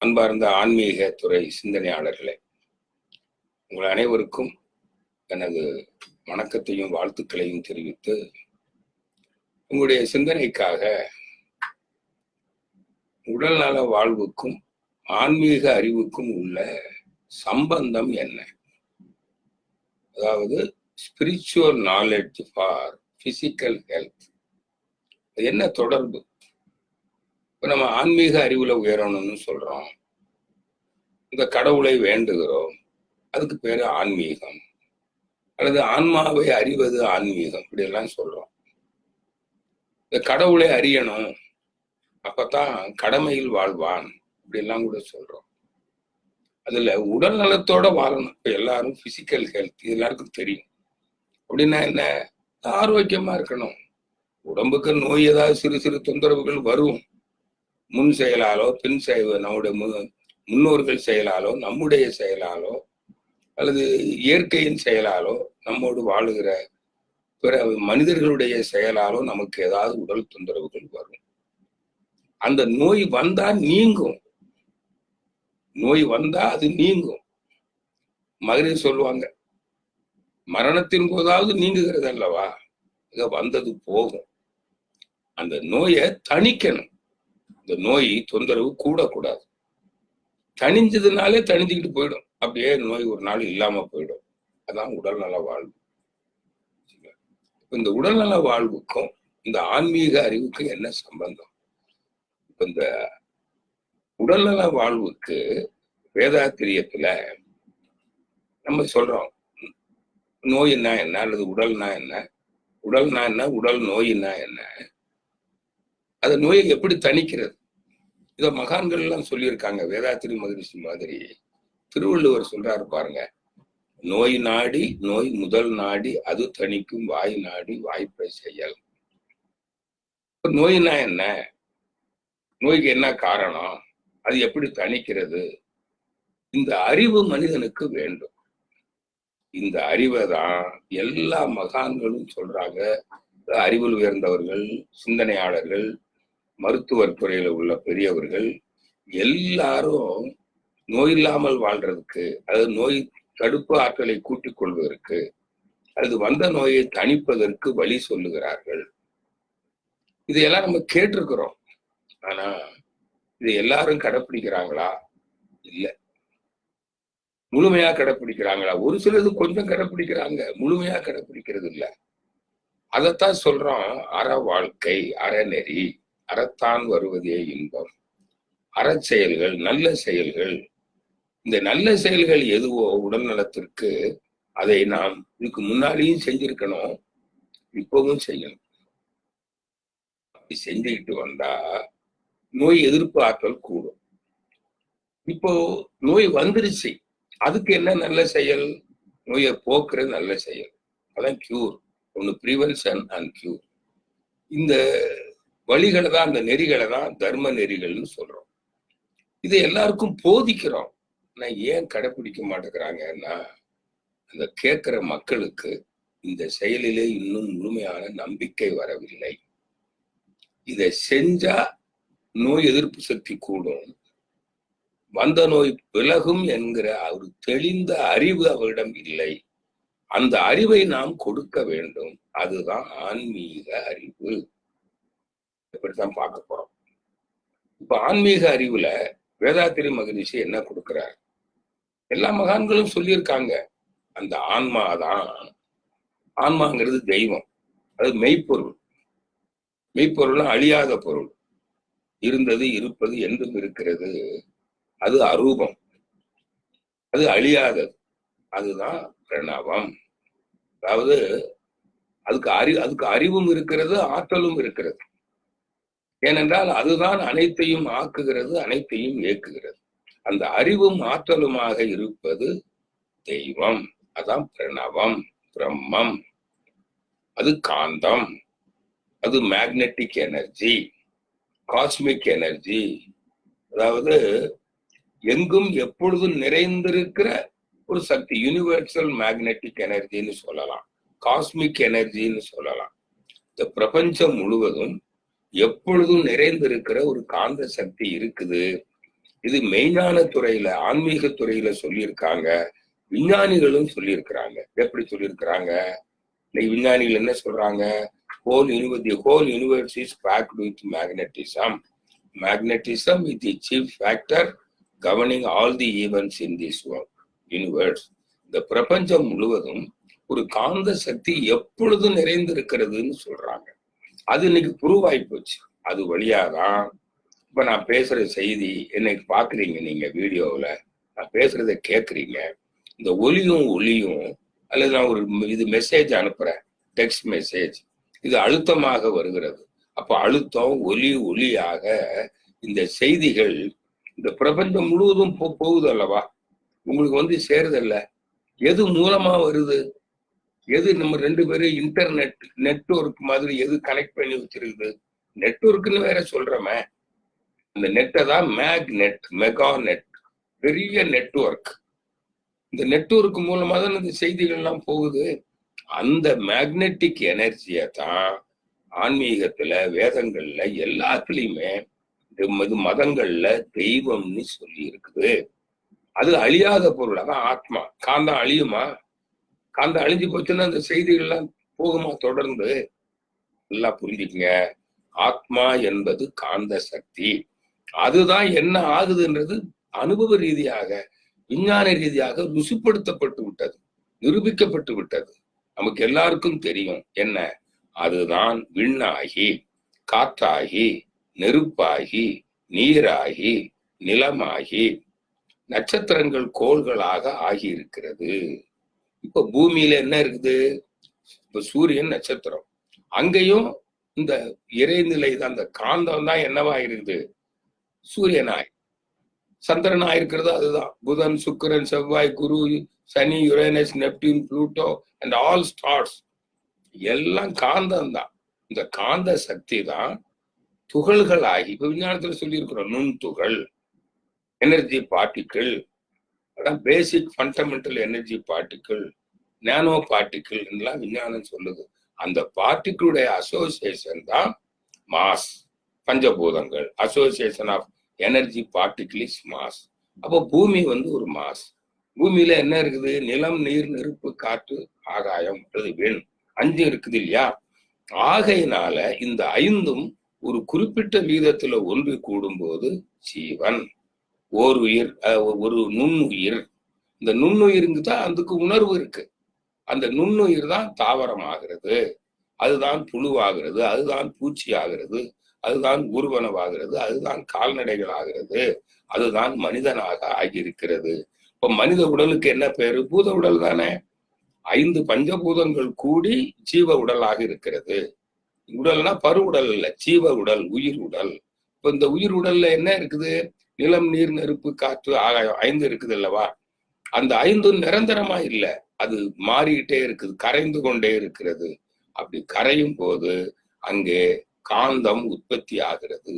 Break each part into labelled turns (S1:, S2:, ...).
S1: அன்பார்ந்த ஆன்மீக துறை சிந்தனையாளர்களே, உங்கள் அனைவருக்கும் எனது வணக்கத்தையும் வாழ்த்துக்களையும் தெரிவித்து, உங்களுடைய சிந்தனைக்காக உடல்நல வாழ்வுக்கும் ஆன்மீக அறிவுக்கும் உள்ள சம்பந்தம் என்ன, அதாவது spiritual knowledge for physical health, என்ன தொடர்பு? இப்ப நம்ம ஆன்மீக அறிவுல உயரணும்னு சொல்றோம், இந்த கடவுளை வேண்டுகிறோம், அதுக்கு பேரு ஆன்மீகம், அல்லது ஆன்மாவை அறிவது ஆன்மீகம், இப்படி எல்லாம் சொல்றோம். இந்த கடவுளை அறியணும், அப்பதான் கடமையில் வாழ்வான், இப்படி எல்லாம் கூட சொல்றோம். அதுல உடல் நலத்தோட வாழணும். இப்ப எல்லாரும் பிசிக்கல் ஹெல்த் எல்லாருக்கும் தெரியும். அப்படின்னா என்ன? ஆரோக்கியமா இருக்கணும். உடம்புக்கு நோய் ஏதாவது சிறு சிறு தொந்தரவுகள் வரும், முன் செயலாலோ பின் நம்முடைய முன்னோர்கள் செயலாலோ நம்முடைய செயலாலோ அல்லது இயற்கையின் செயலாலோ நம்மோடு வாழுகிற பிற மனிதர்களுடைய செயலாலோ நமக்கு ஏதாவது உடல் தொந்தரவுகள் வரும். அந்த நோய் வந்தா நீங்கும், நோய் வந்தா அது நீங்கும். மகளிர் சொல்லுவாங்க, மரணத்தின் போதாவது நீங்குகிறது அல்லவா, இங்க வந்தது போகும். அந்த நோயை தணிக்கணும். இந்த நோய் தொந்தரவு கூடக்கூடாது. தணிஞ்சதுனாலே தணிஞ்சுக்கிட்டு போயிடும், அப்படியே நோய் ஒரு நாள் இல்லாம போயிடும். அதான் உடல்நல வாழ்வு. இந்த உடல்நல வாழ்வுக்கும் இந்த ஆன்மீக அறிவுக்கும் என்ன சம்பந்தம்? இப்ப இந்த உடல்நல வாழ்வுக்கு வேதாத்திரியத்துல நம்ம சொல்றோம், நோயின்னா என்ன அல்லது உடல்னா என்ன, உடல்னா என்ன, உடல் நோயின்னா என்ன, அந்த நோயை எப்படி தணிக்கிறது, இத மகான்கள் எல்லாம் சொல்லியிருக்காங்க. வேதாத்திரி மகரிஷி மாதிரி திருவள்ளுவர் சொல்றாரு பாருங்க, நோய் நாடி நோய் முதல் நாடி அது தணிக்கும் வாய் நாடி வாய்ப்பை செயல். நோயினா என்ன, நோய்க்கு என்ன காரணம், அது எப்படி தணிக்கிறது, இந்த அறிவு மனிதனுக்கு வேண்டும். இந்த அறிவை தான் எல்லா மகான்களும் சொல்றாங்க. அறிவில் உயர்ந்தவர்கள், சிந்தனையாளர்கள், மருத்துவர் துறையில உள்ள பெரியவர்கள் எல்லாரும் நோய் இல்லாமல் வாழ்றதுக்கு, அது நோய் தடுப்பு ஆற்றலை கூட்டிக் கொள்வதற்கு, அது வந்த நோயை தணிப்பதற்கு வழி சொல்லுகிறார்கள். இதையெல்லாம் நம்ம கேட்டிருக்கிறோம். ஆனா இது எல்லாரும் கடைப்பிடிக்கிறாங்களா? இல்ல. முழுமையா கடைப்பிடிக்கிறாங்களா? ஒரு சிலது கொஞ்சம் கடைப்பிடிக்கிறாங்க, முழுமையா கடைப்பிடிக்கிறது இல்ல. அதைத்தான் சொல்றோம், அற வாழ்க்கை அறநெறி, அறத்தான் வருவதே இன்பம், அறச்செயல்கள் நல்ல செயல்கள். இந்த நல்ல செயல்கள் எதுவோ உடல் நலத்திற்கு, அதை நாம் இதுக்கு முன்னாடியும் செஞ்சிருக்கணும், இப்பவும் செய்யணும். அப்படி செஞ்சுக்கிட்டு வந்தா நோய் எதிர்ப்பு ஆற்றல் கூடும். இப்போ நோய் வந்துருச்சு, அதுக்கு என்ன நல்ல செயல்? நோயை போக்குற நல்ல செயல், அதான் கியூர். ஒண்ணு ப்ரிவென்ஷன் அண்ட் கியூர். இந்த வழிகளை தான், அந்த நெறிகளை தான் தர்ம நெறிகள்னு சொல்றோம். இதை எல்லாருக்கும் போதிக்கிறோம். நான் ஏன் கடைப்பிடிக்க மாட்டேங்கிறாங்கன்னா, அந்த கேட்கிற மக்களுக்கு இந்த செயலிலே இன்னும் முழுமையான நம்பிக்கை வரவில்லை. இதை செஞ்சா நோய் எதிர்ப்பு சக்தி கூடும், வந்த நோய் விலகும் என்கிற ஒரு தெளிந்த அறிவு அவரிடம் இல்லை. அந்த அறிவை நாம் கொடுக்க வேண்டும். அதுதான் ஆன்மீக அறிவு. இப்படித்தான் பார்க்க போறோம். இப்ப ஆன்மீக அறிவுல வேதாத்திரி மகரிஷி என்ன கொடுக்கிறார்? எல்லா மகான்களும் சொல்லியிருக்காங்க, அந்த ஆன்மாதான், ஆன்மாங்கிறது தெய்வம், அது மெய்ப்பொருள். மெய்ப்பொருள் அழியாத பொருள், இருந்தது இருப்பது என்றும் இருக்கிறது, அது அரூபம், அது அழியாதது, அதுதான் பிரணவம். அதாவது அதுக்கு அறிவும் இருக்கிறது, ஆற்றலும் இருக்கிறது. ஏனென்றால் அதுதான் அனைத்தையும் ஆக்குகிறது, அனைத்தையும் இயக்குகிறது. அந்த அறிவும் ஆற்றலுமாக இருப்பது தெய்வம், அதான் பிரணவம், பிரம்மம். அது காந்தம், அது மேக்னெட்டிக் எனர்ஜி, காஸ்மிக் எனர்ஜி. அதாவது எங்கும் எப்பொழுதும் நிறைந்திருக்கிற ஒரு சக்தி, யூனிவர்சல் மேக்னெட்டிக் எனர்ஜின்னு சொல்லலாம், காஸ்மிக் எனர்ஜின்னு சொல்லலாம். இந்த பிரபஞ்சம் முழுவதும் எப்பொழுதும் நிறைந்திருக்கிற ஒரு காந்த சக்தி இருக்குது. இது மெய்ஞான துறையில, ஆன்மீக துறையில சொல்லியிருக்காங்க. விஞ்ஞானிகளும் சொல்லியிருக்கிறாங்க. எப்படி சொல்லியிருக்கிறாங்க? விஞ்ஞானிகள் என்ன சொல்றாங்க? whole universe is packed with magnetism. Magnetism is the chief factor governing all the events in this universe. இந்த பிரபஞ்சம் முழுவதும் ஒரு காந்த சக்தி எப்பொழுதும் நிறைந்திருக்கிறதுன்னு சொல்றாங்க. அது இன்னைக்கு ப்ரூவ் ஆகி போச்சு. அது வழியாதான் இப்ப நான் பேசுற செய்தி என்னைக்கு பாக்குறீங்க, நீங்க வீடியோவில் நான் பேசுறத கேட்குறீங்க. இந்த ஒலியும் அல்லது நான் ஒரு இது மெசேஜ் அனுப்புறேன், டெக்ஸ்ட் மெசேஜ், இது அழுத்தமாக வருகிறது. அப்ப அழுத்தம் ஒலியாக இந்த செய்திகள் இந்த பிரபஞ்சம் முழுவதும் போகுது அல்லவா, உங்களுக்கு சேருதல்ல. எது மூலமா வருது? எது நம்ம ரெண்டு பேரும் இன்டர்நெட் நெட்வொர்க் மாதிரி எது கனெக்ட் பண்ணி வச்சிருக்குது? நெட்வொர்க்னு வேற சொல்றமே. இந்த நெட்டை தான் மேக்நெட், மெகா நெட், பெரிய நெட்வொர்க். இந்த நெட்வொர்க் மூலமா தான் இந்த செய்திகள்லாம் போகுது. அந்த மேக்னெட்டிக் எனர்ஜியை தான் ஆன்மீகத்துல, வேதங்கள்ல, எல்லாத்துலயுமே இது மதங்கள்ல தெய்வம்னு சொல்லி இருக்குது. அது அழியாத பொருள். அதான் ஆத்மா. காந்தம் அழியுமா? காந்தம் அழிஞ்சு போச்சுன்னா அந்த செய்திகள்லாம் போகுமா தொடர்ந்து? எல்லாம் புரிஞ்சுக்கங்க. ஆத்மா என்பது காந்த சக்தி. அதுதான் என்ன ஆகுதுன்றது அனுபவ ரீதியாக, விஞ்ஞான ரீதியாக ருசிப்படுத்தப்பட்டு விட்டது, நிரூபிக்கப்பட்டு விட்டது. நமக்கு எல்லாருக்கும் தெரியும். என்ன? அதுதான் விண்ணாகி, காற்றாகி, நெருப்பாகி, நீராகி, நிலமாகி, நட்சத்திரங்கள் கோள்களாக ஆகி இருக்கிறது. இப்ப பூமியில என்ன இருக்குது? இப்ப சூரியன் நட்சத்திரம். அங்கேயும் இந்த இறைநிலை தான், அந்த காந்தம் தான் என்னவா இருக்குது? சூரியனாய். சந்திரனா இருக்கிறது அதுதான். புதன், சுக்கிரன், செவ்வாய், குரு, சனி, Uranus, Neptune, Pluto and all stars எல்லாம் காந்தம் தான். இந்த காந்த சக்தி தான் துகள்கள் ஆகி, இப்ப விஞ்ஞானத்துல சொல்லி இருக்கிறோம், நுண்துகள், எனர்ஜி பார்ட்டிக்கிள், அதான் basic fundamental energy particle, nano particle எல்லாம் விஞ்ஞானம் சொல்லுது. அந்த பார்ட்டிக்கிளுடைய அசோசியேஷன் தான் மாஸ். பஞ்சபூதங்கள் association of energy particle is mass. அப்போ பூமி ஒரு மாஸ். பூமியில என்ன இருக்குது? நிலம், நீர், நெருப்பு, காற்று, ஆகாயம், விண், 5 இருக்குது இல்லையா? ஆகையினால இந்த 5ம் ஒரு குறிப்பிட்ட வீதத்துல ஒன்று கூடும்போது ஜீவன், ஓர் உயிர், ஒரு நுண்ணுயிர். இந்த நுண்ணுயிருக்கு தான் அதுக்கு உணர்வு இருக்கு. அந்த நுண்ணுயிர் தான் தாவரம் ஆகிறது, அதுதான் புழுவாகிறது, அதுதான் பூச்சி ஆகிறது, அதுதான் ஊர்வனவாகிறது, அதுதான் கால்நடைகள் ஆகிறது, அதுதான் மனிதனாக ஆகியிருக்கிறது. இப்ப மனித உடலுக்கு என்ன பேரு? பூத உடல் தானே. 5 பஞ்சபூதங்கள் கூடி ஜீவ உடலாக இருக்கிறது. உடல்னா பரு உடல் இல்ல, ஜீவ உடல், உயிர் உடல். இப்ப இந்த உயிர் உடல்ல என்ன இருக்குது? நிலம், நீர், நெருப்பு, காற்று, ஆகாயம் 5 இருக்குது அல்லவா? அந்த 5 நிரந்தரமா இல்ல, அது மாறிக்கிட்டே இருக்குது, கரைந்து கொண்டே இருக்கிறது. அப்படி கரையும் போது அங்கே காந்தம் உற்பத்தி ஆகிறது.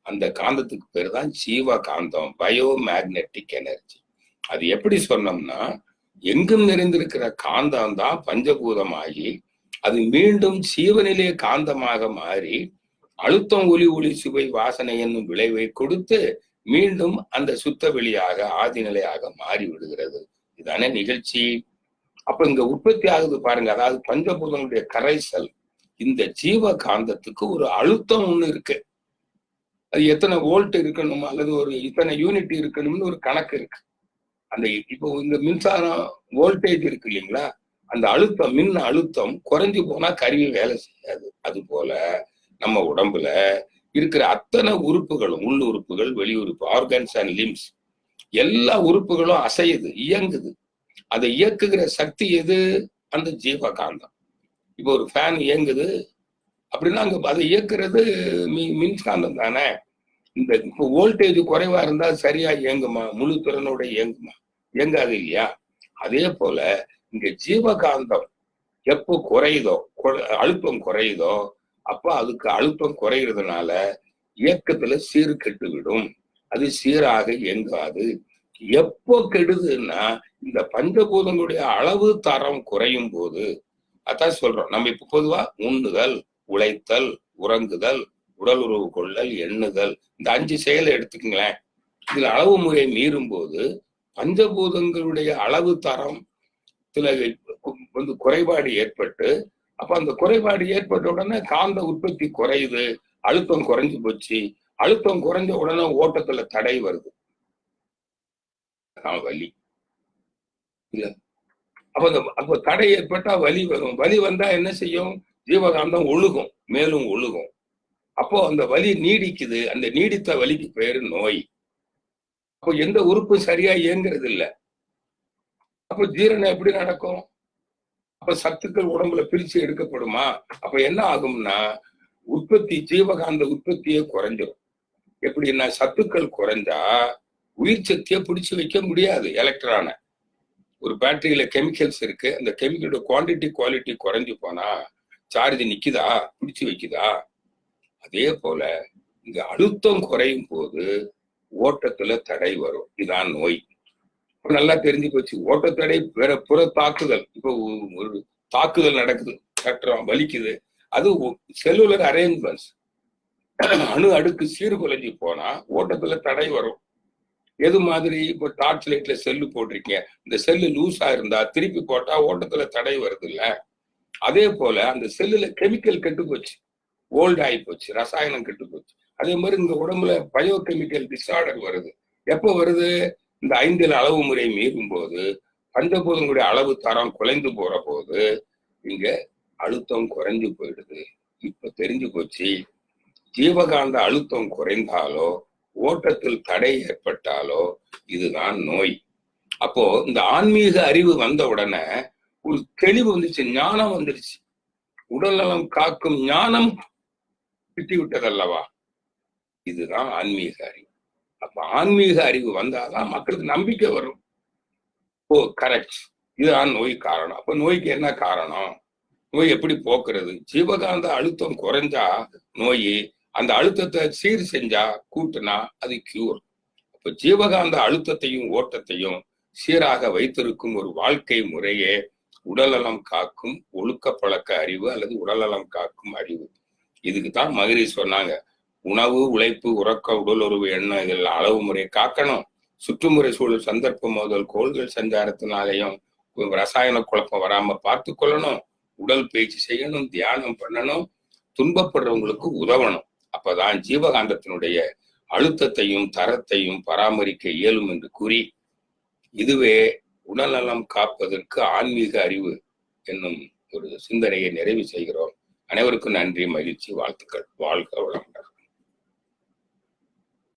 S1: அந்த காந்தத்துக்கு பேர் தான் ஜீவ காந்தம், பயோ மேக்னெட்டிக் எனர்ஜி. அது எப்படி சொன்னோம்னா, எங்கும் நிறைந்திருக்கிற காந்தம் தான் பஞ்சபூதமாகி அது மீண்டும் ஜீவநிலைய காந்தமாக மாறி அழுத்தம், ஒளி, சுவை, வாசனை என்னும் விளைவை கொடுத்து மீண்டும் அந்த சுத்த வெளியாக ஆதிநிலையாக மாறி விடுகிறது. இதுதானே நிகழ்ச்சி. அப்ப இங்க உற்பத்தி ஆகுது பாருங்க. அதாவது பஞ்சபூதங்களுடைய கரைசல். இந்த ஜீவ காந்தத்துக்கு ஒரு அழுத்தம் ஒண்ணு இருக்கு. அது எத்தனை வோல்ட் இருக்கணும் அல்லது ஒரு இத்தனை யூனிட் இருக்கணும்னு ஒரு கணக்கு இருக்கு. அந்த இப்போ இந்த மின்சாரம் வோல்டேஜ் இருக்கு இல்லைங்களா, அந்த அழுத்தம், மின் அழுத்தம் குறைஞ்சு போனா கருவி வேலை செய்யாது. அது போல நம்ம உடம்புல இருக்கிற அத்தனை உறுப்புகளும், உள் உறுப்புகள், வெளி உறுப்பு, ஆர்கன்ஸ் அண்ட் லிம்ஸ், எல்லா உறுப்புகளும் அசையுது, இயங்குது. அதை இயக்குகிற சக்தி எது? அந்த ஜீவகாந்தம். இப்போ ஒரு ஃபேன் இயங்குது அப்படின்னா அங்க அதை இயக்குறது மின்காந்தம் தானே. இந்த இப்போ வோல்டேஜ் குறைவா இருந்தா சரியா இயங்குமா? முழு திறனோட இயங்குமா? இயங்காது இல்லையா? அதே போல இங்க ஜீவகாந்தம் எப்போ குறையுதோ, அழுத்தம் குறையுதோ, அப்ப அதுக்கு அழுத்தம் குறைகிறதுனால இயக்கத்துல சீர் கெட்டு விடும், அது சீராக இயங்காது. எப்போ கெடுதுன்னா இந்த பஞ்சபூதங்களுடைய அளவு தரம் குறையும் போது. அதான் சொல்றோம், நம்ம இப்ப பொதுவா உண்ணுதல், உழைத்தல், உறங்குதல், உடல் உறவு கொள்ளல், எண்ணுதல், இந்த 5 செயலை எடுத்துக்கங்களேன். இதுல அளவு முறை மீறும் போது பஞ்சபூதங்களுடைய அளவு தரம் குறைபாடு ஏற்பட்டு, அப்ப அந்த குறைபாடு ஏற்பட்ட உடனே காந்த உற்பத்தி குறையுது, அழுத்தம் குறைஞ்சு போச்சு. அழுத்தம் குறைஞ்ச உடனே ஓட்டத்துல தடை வருது, வலி இல்ல. அப்ப தடை ஏற்பட்டா வலி வரும். வலி வந்தா என்ன செய்யும்? ஜீவகாந்தம் ஒழுகும், மேலும் ஒழுகும். அப்போ அந்த வலி நீடிக்குது. அந்த நீடித்த வலிக்கு பேரு நோய். அப்போ எந்த உறுப்பு சரியா இயங்குறது இல்லை. அப்ப ஜீரணம் எப்படி நடக்கும்? அப்ப சத்துக்கள் உடம்புல பிரிச்சு எடுக்கப்படுமா? அப்ப என்ன ஆகும்னா உற்பத்தி, ஜீவகாந்த உற்பத்தியே குறைஞ்சிடும். எப்படின்னா சத்துக்கள் குறைஞ்சா உயிர் சக்தியை பிடிச்சு வைக்க முடியாது. எலக்ட்ரான ஒரு பேட்டரியில கெமிக்கல்ஸ் இருக்கு, அந்த கெமிக்கலோட குவான்டிட்டி குவாலிட்டி குறைஞ்சு போனா சார்ஜ் நிக்குதா, பிடிச்சு வைக்குதா? அதே போல இங்க அழுத்தம் குறையும் போது ஓட்டத்துல தடை வரும். இதான் நோய். நல்லா தெரிஞ்சு போச்சு. ஓட்டத்தடை வேற புற தாக்குதல். இப்போ ஒரு தாக்குதல் நடக்குது, கட்டுறோம், வலிக்குது. அது செல்லுலர் அரேஞ்ச்மெண்ட்ஸ், அணு அடுக்கு சீர்குலைஞ்சு போனா ஓட்டத்துல தடை வரும். எது மாதிரி? இப்போ டார்ச் லைட்ல செல்லு போட்டிருக்கீங்க, இந்த செல்லு லூஸா இருந்தா திருப்பி போட்டா ஓட்டத்துல தடை வருது இல்ல? அதே போல அந்த செல்லுல கெமிக்கல் கெட்டு போச்சு, ஓல்டு ஆகி போச்சு, ரசாயனம் கெட்டு போச்சு. அதே மாதிரி இந்த உடம்புல பயோ கெமிக்கல் டிஸார்டர் வருது. எப்போ வருது? இந்த 5 அளவு முறை மீறும் போது, பஞ்சபூதங்களுடைய அளவு தரம் குலைந்து போற போது இங்க அழுத்தம் குறைஞ்சு போயிடுது. இப்ப தெரிஞ்சு போச்சு, ஜீவகாந்த அழுத்தம் குறைந்தாலோ ஓட்டத்தில் தடை ஏற்பட்டாலோ இதுதான் நோய். அப்போ இந்த ஆன்மீக அறிவு வந்த உடனே ஒரு தெளிவு வந்துச்சு, ஞானம் வந்துருச்சு. உடல் நலம் காக்கும் ஞானம் கிட்டி விட்டதல்லவா? இதுதான் ஆன்மீக அறிவு. அப்ப ஆன்மீக அறிவு வந்தாதான் மக்களுக்கு நம்பிக்கை வரும். ஓ கரெக்ட், இதுதான் நோய் காரணம். அப்ப நோய்க்கு என்ன காரணம்? நோய் எப்படி போக்குறது? ஜீவகாந்த அழுத்தம் குறைஞ்சா நோய், அந்த அழுத்தத்தை சீர் செஞ்சா, கூட்டுனா அது கியூர். அப்ப ஜீவகாந்த அழுத்தத்தையும் ஓட்டத்தையும் சீராக வைத்திருக்கும் ஒரு வாழ்க்கை முறையே உடல்நலம் காக்கும் ஒழுக்க பழக்க அறிவு அல்லது உடல்நலம் காக்கும் அறிவு. இதுக்குதான் மகிரி சொன்னாங்க, உணவு, உழைப்பு, உறக்க, உடல் உறவு, எண்ணம், இதில் அளவு முறை காக்கணும். சுற்றுமுறை சூழல், சந்தர்ப்பம் முதல் கோள்கள் சஞ்சாரத்தினாலேயும் ரசாயன குழப்பம் வராம பார்த்து கொள்ளணும். உடல் பயிற்சி செய்யணும், தியானம் பண்ணணும், துன்பப்படுறவங்களுக்கு உதவணும். அப்பதான் ஜீவகாந்தத்தினுடைய அழுத்தத்தையும் தரத்தையும் பராமரிக்க இயலும் என்று கூறி, இதுவே உடல்நலம் காப்பதற்கு ஆன்மீக அறிவு என்னும் ஒரு சிந்தனையை நிறைவு செய்கிறோம். அனைவருக்கும் நன்றி, மகிழ்ச்சி, வாழ்த்துக்கள். வாழ்க வளமுடன்.